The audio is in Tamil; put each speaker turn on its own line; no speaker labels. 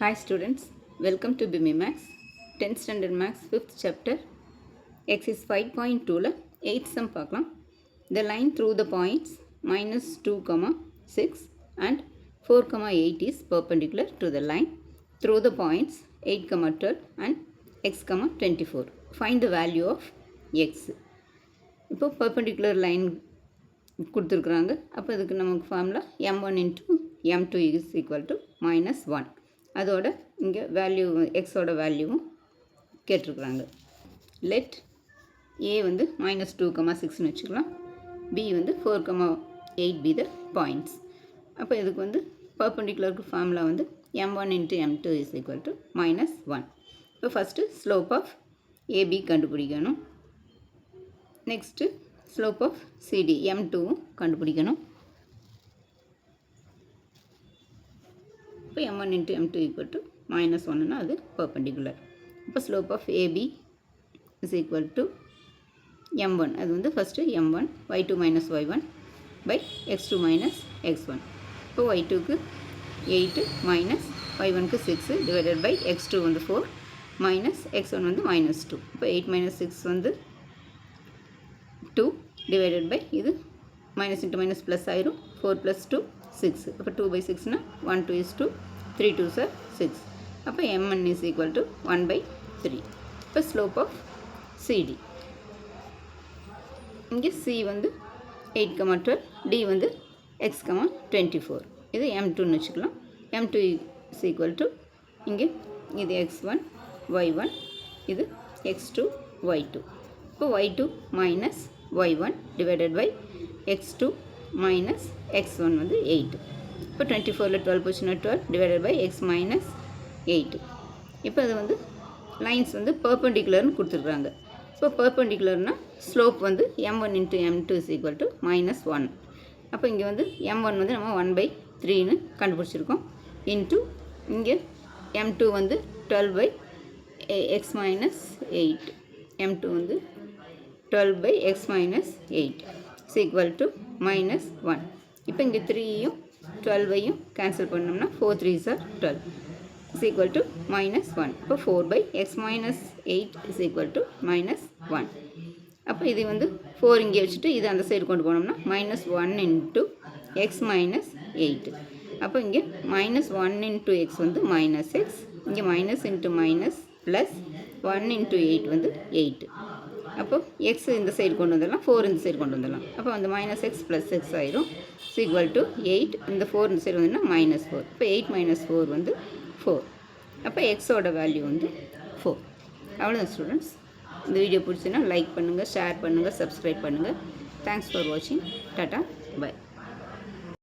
Hi students, welcome to BIMI Max, 10th Standard Max, 5th chapter, exercise 5.2 ல 8th sum பார்க்கலாம். The line through the points minus 2, 6 and 4, 8 is perpendicular to the line through the points 8, 12 and x, 24. Find the value of x. இப்போ perpendicular line கொடுத்துருக்குறாங்க. அப்போ இதுக்கு நமக்கு formula m1 into m2 is equal to minus 1. அதோட இங்கே வேல்யூ எக்ஸோட வேல்யூவும் கேட்டிருக்குறாங்க. லெட் ஏ வந்து -2, 6ன்னு வச்சுக்கலாம். பி வந்து 4, 8 பி த பாயிண்ட்ஸ். அப்போ இதுக்கு வந்து பர்பண்டிகுலருக்கு ஃபார்முலா வந்து m1 into m2 is equal to minus 1. இப்போ ஃபஸ்ட்டு ஸ்லோப் ஆஃப் ஏபி கண்டுபிடிக்கணும். நெக்ஸ்ட்டு ஸ்லோப் ஆஃப் சிடி m2வும் கண்டுபிடிக்கணும். இப்போ m1 into m2 equal to minus 1னா அது perpendicular. இப்போ slope of AB is equal to m1. அது வந்து first m1 y2 minus y1 by x2 minus x1. இப்போ y2க்கு 8 minus y1க்கு 6 divided by x2 வந்து 4 minus x1 வந்து minus 2. இப்போ 8 minus 6 வந்து 2 divided by இது minus into minus plus ஆயிரும் 4 plus 2 6. அப்போ 2 by 6னா 1 2 is 2 3 2s are 6. அப்போ m1 is equal to 1 by 3. இப்போ slope of CD இங்கே C வந்து 8, 12 D வந்து x, 24. இது m2ன்னு வச்சுக்கலாம். m2 is equal to இங்கே இது x1 y1 இது x2 y2. இப்போ y2 minus y1 divided by x2 minus x1 வந்து 8. இப்போ 24ல் 12 போச்சுன்னா 12 divided by x minus 8. இப்போ அது வந்து லைன்ஸ் வந்து பர்பண்டிகுலர்னு கொடுத்துருக்குறாங்க. இப்போ பர்பண்டிகுலர்னால் ஸ்லோப் வந்து m1 into m2 is equal to minus 1. அப்போ இங்கே வந்து m1 வந்து நம்ம 1 by 3ன்னு கண்டுபிடிச்சிருக்கோம். இன்ட்டு இங்கே m2 வந்து 12 by x minus 8. m2 வந்து 12 by x minus 8 is equal to minus 1. இப்போ இங்கே 3யும் 12ஐயும் கேன்சல் பண்ணோம்னா 4 3s are 12 is equal to minus 1. இப்போ 4 by x minus 8 is equal to minus 1. அப்போ இது வந்து 4 இங்கே வச்சுட்டு இது அந்த சைடு கொண்டு போனோம்னா minus 1 into x minus 8. அப்போ இங்கே minus 1 into x வந்து minus x. இங்கே minus into minus plus 1 into 8 வந்து 8. அப்போ எக்ஸ் இந்த சைடு கொண்டு வந்துடலாம் 4 இந்த சைடு கொண்டு வந்துடலாம். அப்போ அந்த மைனஸ் எக்ஸ் ப்ளஸ் எக்ஸ் ஆயிரும். ஈக்குவல் டு 8 இந்த 4 இந்த சைடு வந்துன்னா -4. இப்போ 8 - 4 வந்து 4. அப்போ எக்ஸோட வேல்யூ வந்து 4. அவ்வளோதான் ஸ்டூடெண்ட்ஸ். இந்த வீடியோ பிடிச்சுன்னா லைக் பண்ணுங்கள், ஷேர் பண்ணுங்கள், சப்ஸ்கிரைப் பண்ணுங்கள். தேங்க்ஸ் ஃபார் வாட்சிங். Tata by.